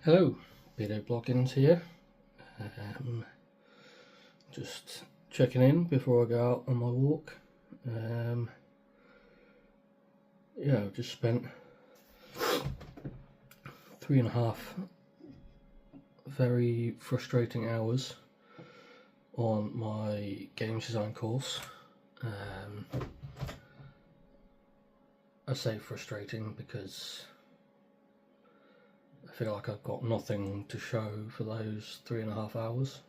Hello, Peter Bloggins here. Um, just checking in before I go out on my walk. I've just spent 3.5 very frustrating hours on my games design course. I say frustrating because I feel like I've got nothing to show for those 3.5 hours.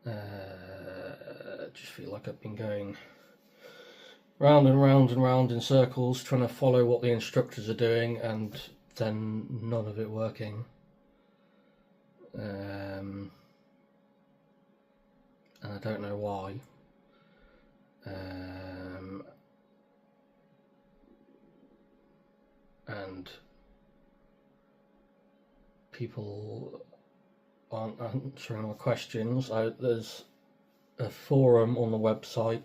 I just feel like I've been going round and round and round in circles trying to follow what the instructors are doing and then none of it working. And I don't know why. And people aren't answering my questions. There's a forum on the website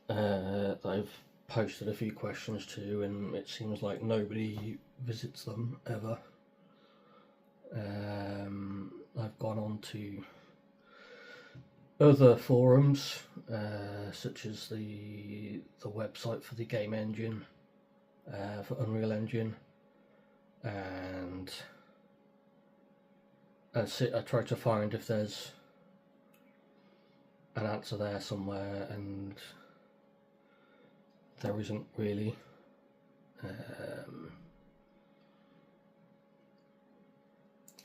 that I've posted a few questions to, and it seems like nobody visits them ever. I've gone on to other forums, such as the website for the game engine, for Unreal Engine, and I try to find if there's an answer there somewhere, and there isn't really.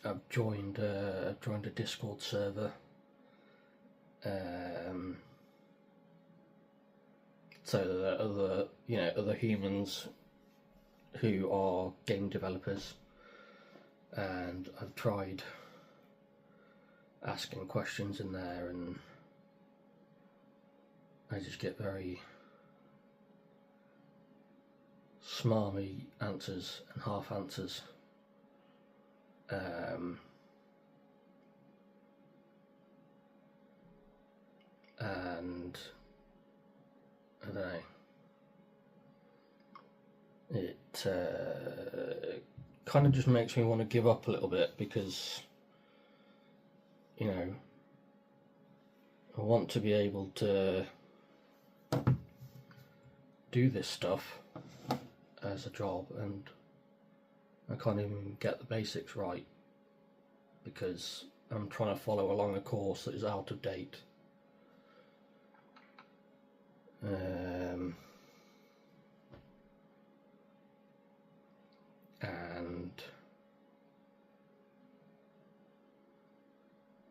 I've joined a Discord server, so that other humans who are game developers, and I've tried asking questions in there, and I just get very smarmy answers and half answers. And I don't know, it kind of just makes me want to give up a little bit, because I want to be able to do this stuff as a job, and I can't even get the basics right because I'm trying to follow along a course that is out of date. And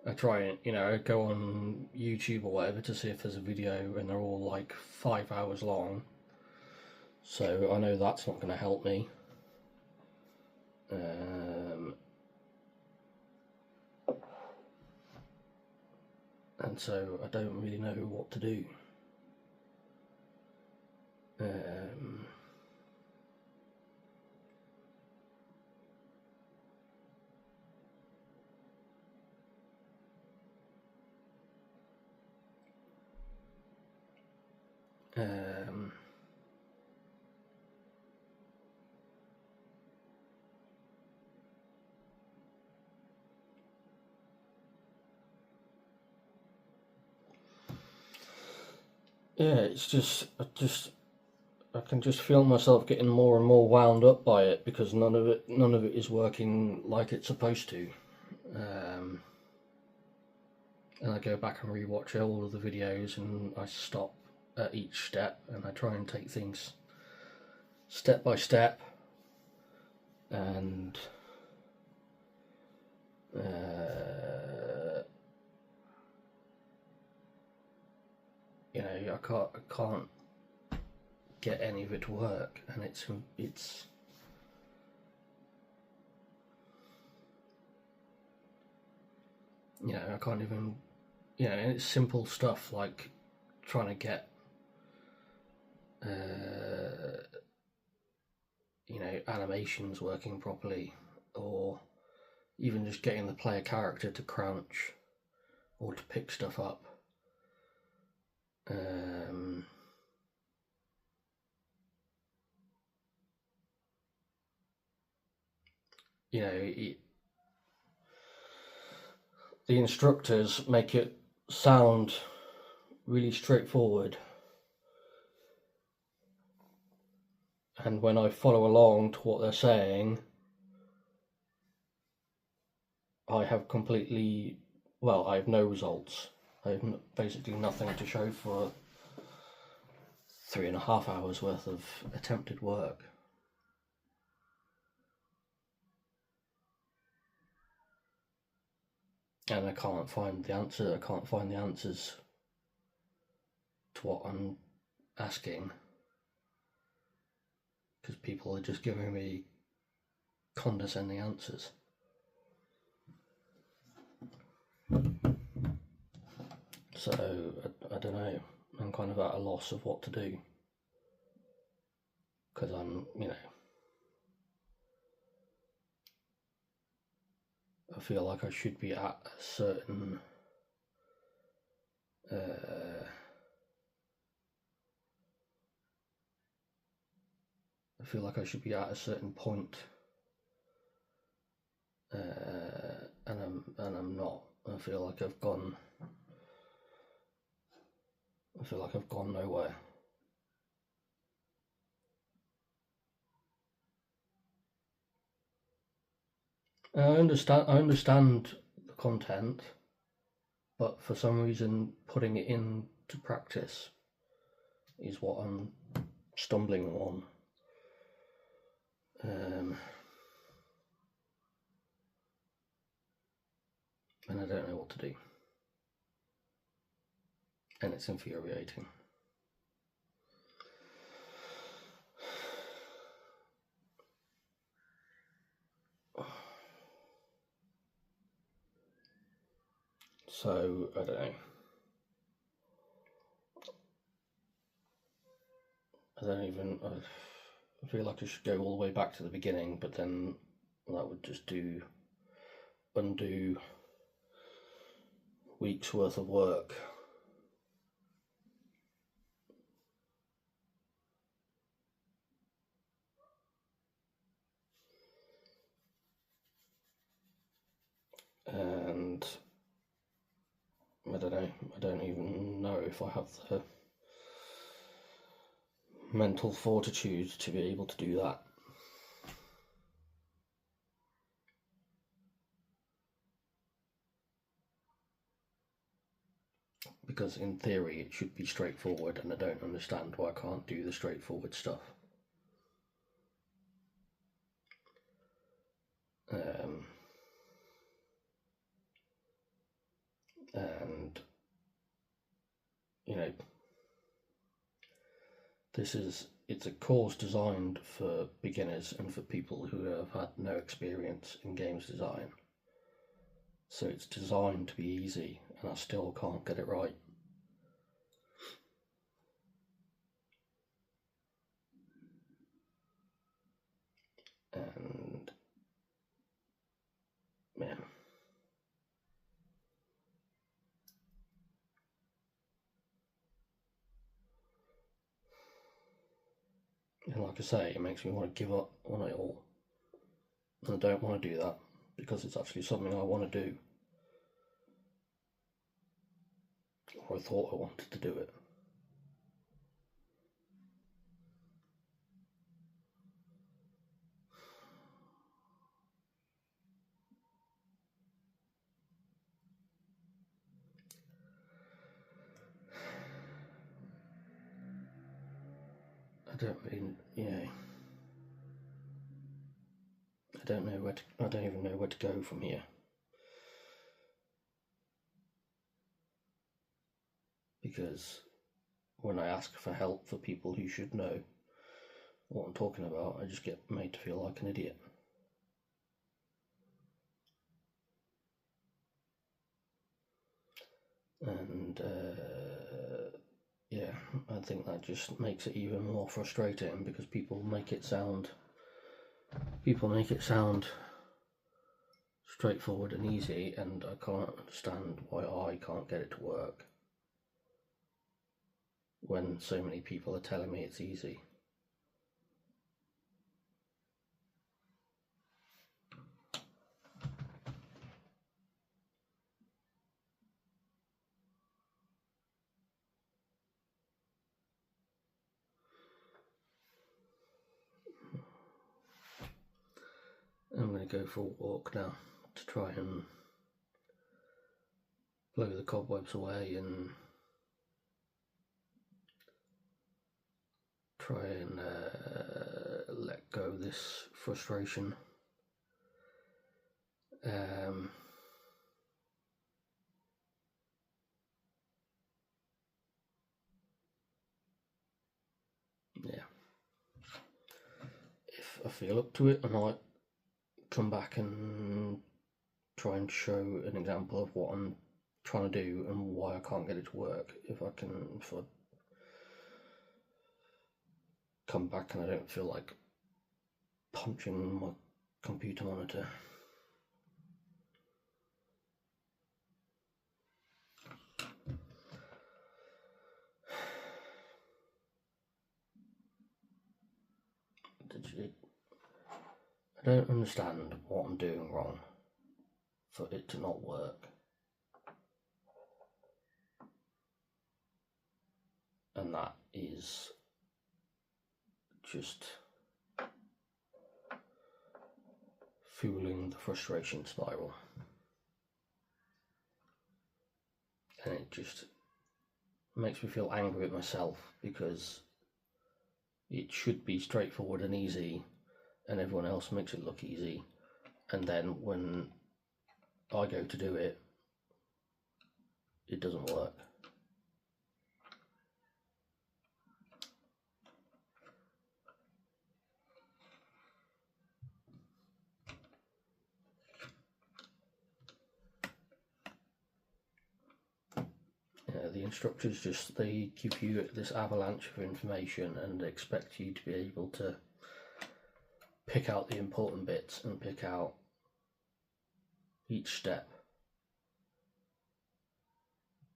I try and, I go on YouTube or whatever to see if there's a video, and they're all like 5 hours long. So I know that's not going to help me. And so I don't really know what to do. It's just I can just feel myself getting more and more wound up by it, because none of it is working like it's supposed to. And I go back and rewatch all of the videos, and I stop at each step, and I try and take things step by step, and I can't get any of it to work, and it's I can't even, and it's simple stuff like trying to get animations working properly, or even just getting the player character to crouch or to pick stuff up. you know, the instructors make it sound really straightforward, and when I follow along to what they're saying, I have I have no results. I have basically nothing to show for 3.5 hours worth of attempted work. And I can't find the answer. I can't find the answers to what I'm asking, because people are just giving me condescending answers. So I don't know. I'm kind of at a loss of what to do, because I'm, I feel like I should be at a certain point, and I'm not. I feel like I've gone nowhere. I understand the content, but for some reason putting it into practice is what I'm stumbling on. And I don't know what to do. And it's infuriating. So, I don't know. I feel like I should go all the way back to the beginning, but then that would just undo weeks worth of work. And I don't know. I don't even know if I have the mental fortitude to be able to do that. Because in theory it should be straightforward, and I don't understand why I can't do the straightforward stuff. And it's a course designed for beginners and for people who have had no experience in games design. So it's designed to be easy, and I still can't get it right. And man, and like I say, it makes me want to give up on it all. And I don't want to do that, because it's actually something I want to do. Or I thought I wanted to do it. I don't even know where to go from here. Because when I ask for help for people who should know what I'm talking about, I just get made to feel like an idiot. And I think that just makes it even more frustrating, because people make it sound straightforward and easy, and I can't understand why I can't get it to work when so many people are telling me it's easy. I'm going to go for a walk now to try and blow the cobwebs away and try and let go of this frustration. Yeah, if I feel up to it, I might come back and try and show an example of what I'm trying to do and why I can't get it to work. If I come back and I don't feel like punching my computer monitor. I don't understand what I'm doing wrong for it to not work. And that is just fueling the frustration spiral. And it just makes me feel angry at myself because it should be straightforward and easy and everyone else makes it look easy, and then when I go to do it, it doesn't work. The instructors they give you this avalanche of information and expect you to be able to pick out the important bits and pick out each step.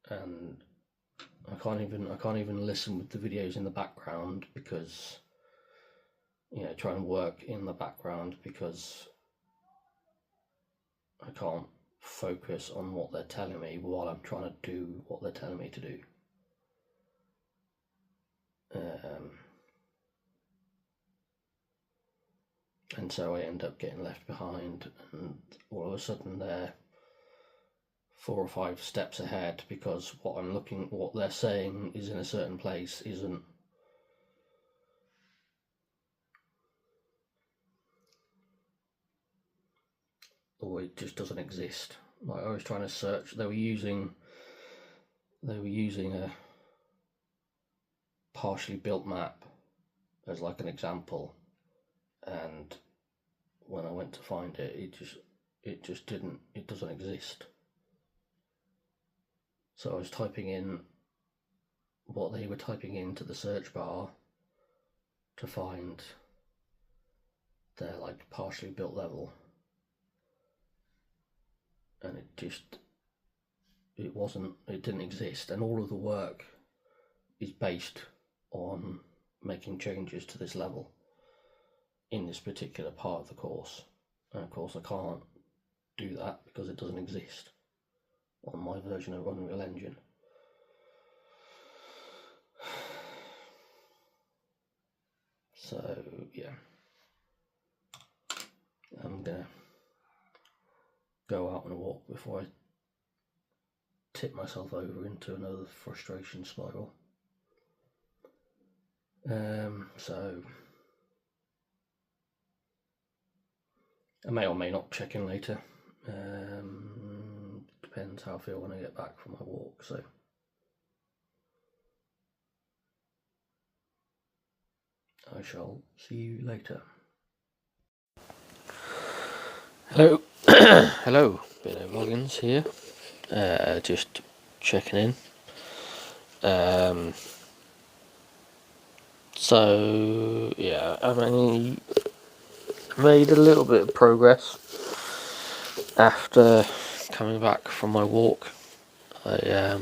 And I can't even listen with the videos in the background because, try and work in the background because I can't focus on what they're telling me while I'm trying to do what they're telling me to do. And so I end up getting left behind, and all of a sudden they're 4 or 5 steps ahead because what they're saying is in a certain place isn't. Or it just doesn't exist. Like I was trying to search, they were using a partially built map as like an example, and when I went to find it, it doesn't exist. So I was typing in what they were typing into the search bar to find their like partially built level, and it didn't exist. And all of the work is based on making changes to this level in this particular part of the course, and of course I can't do that because it doesn't exist on my version of Unreal Engine. So yeah, I'm gonna go out on a walk before I tip myself over into another frustration spiral. So I may or may not check in later. Depends how I feel when I get back from my walk. So I shall see you later. Hello, hello, Billy Muggins here. Just checking in. So yeah, I made a little bit of progress after coming back from my walk. I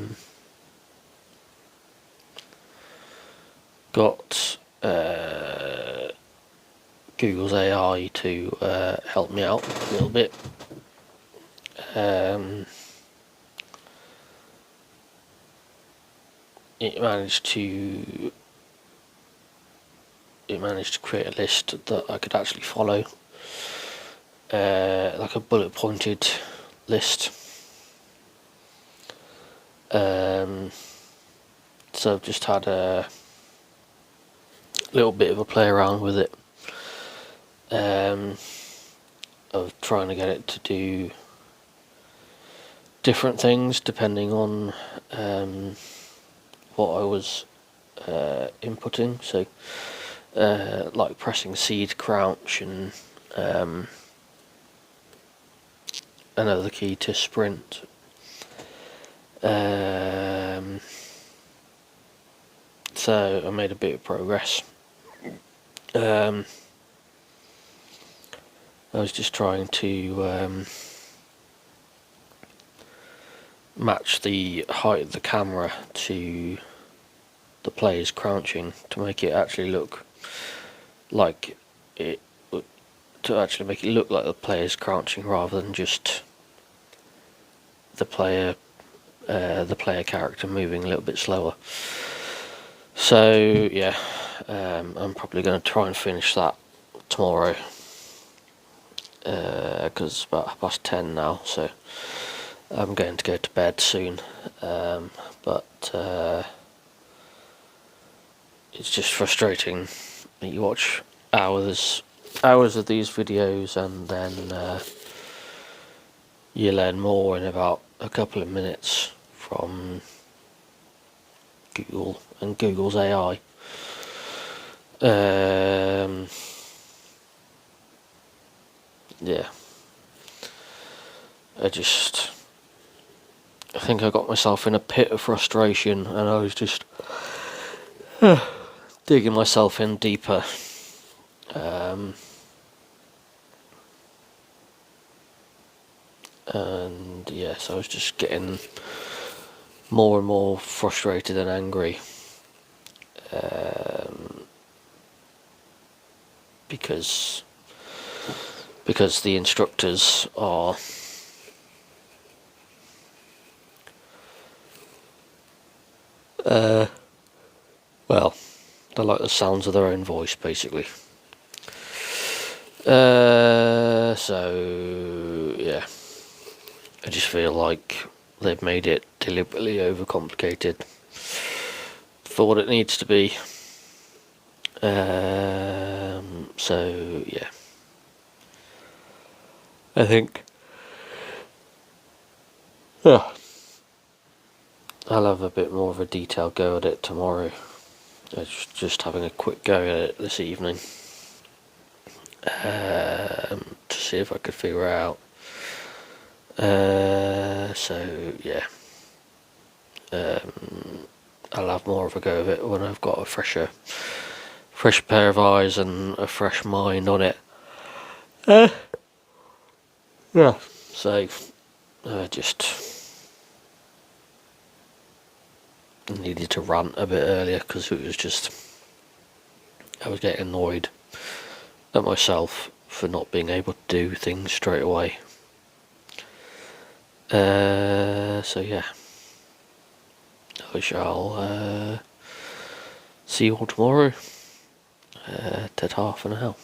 got Google's AI to help me out a little bit. It managed to create a list that I could actually follow, like a bullet pointed list. So I've just had a little bit of a play around with it, of trying to get it to do different things depending on what I was inputting. So like pressing C to crouch, and another key to sprint. So I made a bit of progress. I was just trying to match the height of the camera to the player's crouching to make it actually look like it, to actually make it look like the player's crouching rather than just the player character moving a little bit slower. So yeah, I'm probably going to try and finish that tomorrow, because it's about 10:30 now, so I'm going to go to bed soon. But it's just frustrating that you watch hours of these videos and then you learn more in about a couple of minutes from Google and Google's AI. Yeah, I think I got myself in a pit of frustration, and I was just digging myself in deeper. And yes, I was just getting more and more frustrated and angry, because the instructors are well, they like the sounds of their own voice, basically. So yeah, I just feel like they've made it deliberately overcomplicated for what it needs to be. So yeah, I think I'll have a bit more of a detailed go at it tomorrow. I was just having a quick go at it this evening, to see if I could figure it out. So yeah, I'll have more of a go of it when I've got a fresh pair of eyes and a fresh mind on it. Yeah. So I just needed to rant a bit earlier because it was just, I was getting annoyed at myself for not being able to do things straight away. So yeah, I shall see you all tomorrow. Ta-ta for now.